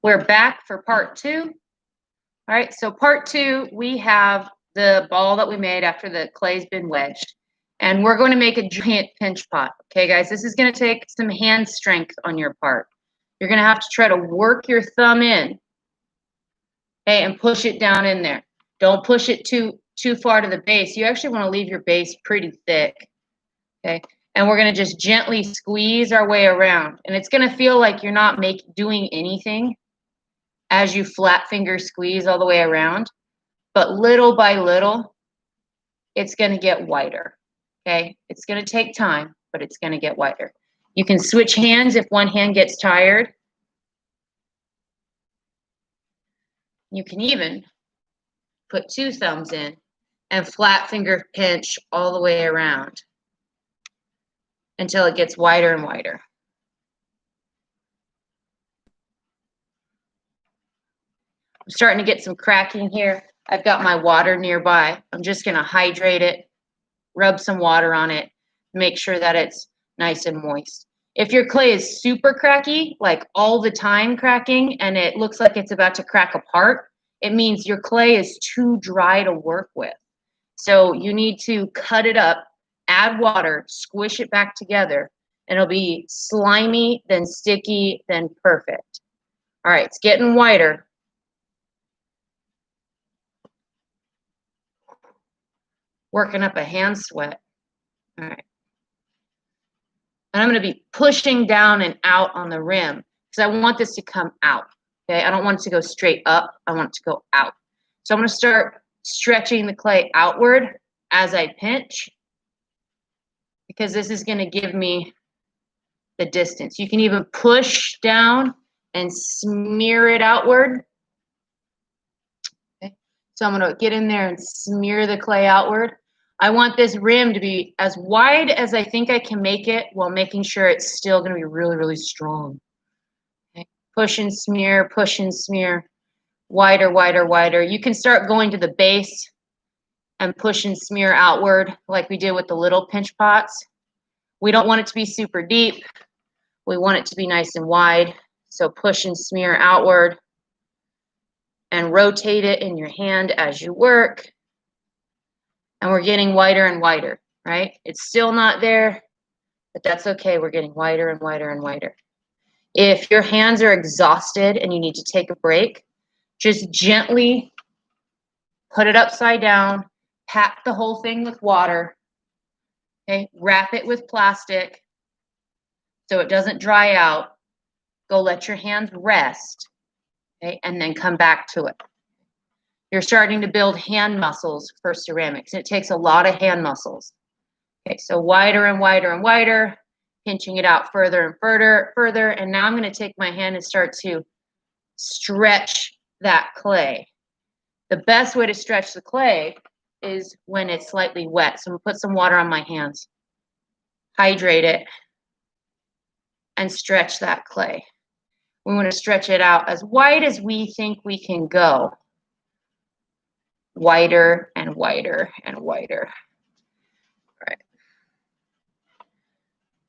We're back for part 2. All right, so part 2, we have the ball that we made after the clay's been wedged. And we're going to make a giant pinch pot. Okay, guys, this is going to take some hand strength on your part. You're going to have to try to work your thumb in, okay, and push it down in there. Don't push it too far to the base. You actually want to leave your base pretty thick, okay? And we're going to just gently squeeze our way around. And it's going to feel like you're not doing anything as you flat finger squeeze all the way around. But little by little, it's going to get wider. Okay, it's going to take time, but it's going to get wider. You can switch hands if one hand gets tired. You can even put 2 thumbs in and flat finger pinch all the way around until it gets wider and wider. I'm starting to get some cracking here. I've got my water nearby. I'm just going to hydrate it. Rub some water on it, make sure that it's nice and moist. If your clay is super cracky, like all the time cracking, and it looks like it's about to crack apart, it means your clay is too dry to work with. So you need to cut it up, add water, squish it back together, and it'll be slimy, then sticky, then perfect. All right, it's getting whiter. Working up a hand sweat. All right. And I'm going to be pushing down and out on the rim because I want this to come out. Okay, I don't want it to go straight up. I want it to go out. So I'm going to start stretching the clay outward as I pinch because this is going to give me the distance. You can even push down and smear it outward. Okay, so I'm going to get in there and smear the clay outward. I want this rim to be as wide as I think I can make it while making sure it's still going to be really, really strong. Okay. Push and smear, wider, wider, wider. You can start going to the base and push and smear outward like we did with the little pinch pots. We don't want it to be super deep. We want it to be nice and wide. So push and smear outward and rotate it in your hand as you work. And we're getting wider and wider, right? It's still not there, but that's okay. We're getting wider and wider and wider. If your hands are exhausted and you need to take a break, just gently put it upside down, pack the whole thing with water, okay? Wrap it with plastic so it doesn't dry out. Go let your hands rest, okay? And then come back to it. You're starting to build hand muscles for ceramics. It takes a lot of hand muscles. Okay, so wider and wider and wider, pinching it out further and further. And now I'm going to take my hand and start to stretch that clay. The best way to stretch the clay is when it's slightly wet. So I'm going to put some water on my hands, hydrate it, and stretch that clay. We want to stretch it out as wide as we think we can go. Wider and wider and wider. All right.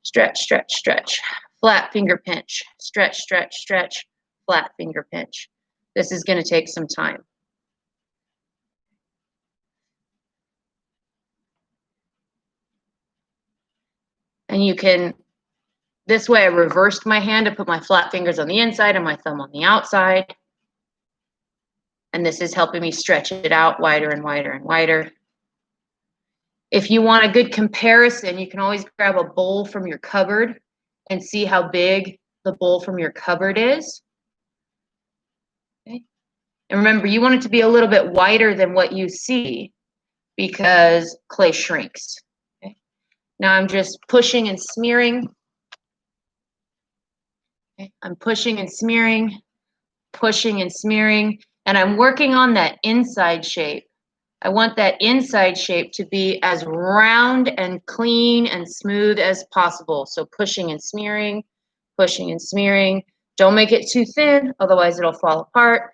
Stretch, stretch, stretch. Flat finger pinch. Stretch, stretch, stretch. Flat finger pinch. This is going to take some time. And you can, this way I reversed my hand to put my flat fingers on the inside and my thumb on the outside. And this is helping me stretch it out wider and wider and wider. If you want a good comparison, you can always grab a bowl from your cupboard and see how big the bowl from your cupboard is. Okay. And remember, you want it to be a little bit wider than what you see because clay shrinks. Okay. Now I'm just pushing and smearing. Okay. I'm pushing and smearing, and I'm working on that inside shape. I want that inside shape to be as round and clean and smooth as possible. So pushing and smearing, pushing and smearing. Don't make it too thin, otherwise it'll fall apart.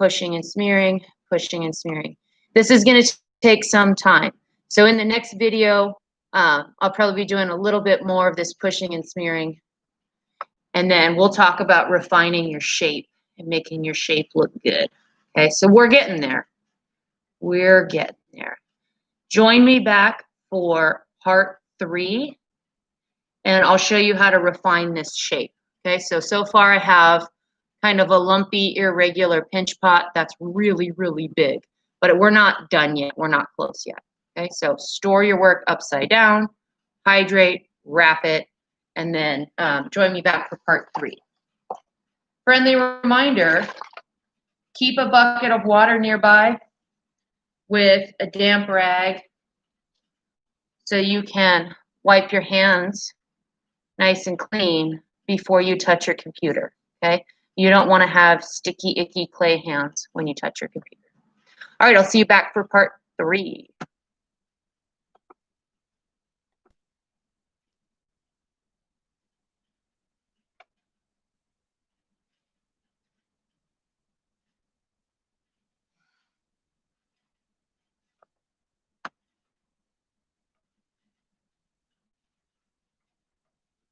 Pushing and smearing, pushing and smearing. This is going to take some time. So in the next video, I'll probably be doing a little bit more of this pushing and smearing. And then we'll talk about refining your shape and making your shape look good. Okay, so we're getting there. We're getting there. Join me back for part 3, and I'll show you how to refine this shape. Okay, so far I have kind of a lumpy, irregular pinch pot that's really, really big, but we're not done yet. We're not close yet. Okay, so store your work upside down, hydrate, wrap it, and then join me back for part 3. Friendly reminder, keep a bucket of water nearby with a damp rag so you can wipe your hands nice and clean before you touch your computer, okay? You don't want to have sticky, icky clay hands when you touch your computer. All right, I'll see you back for part 3.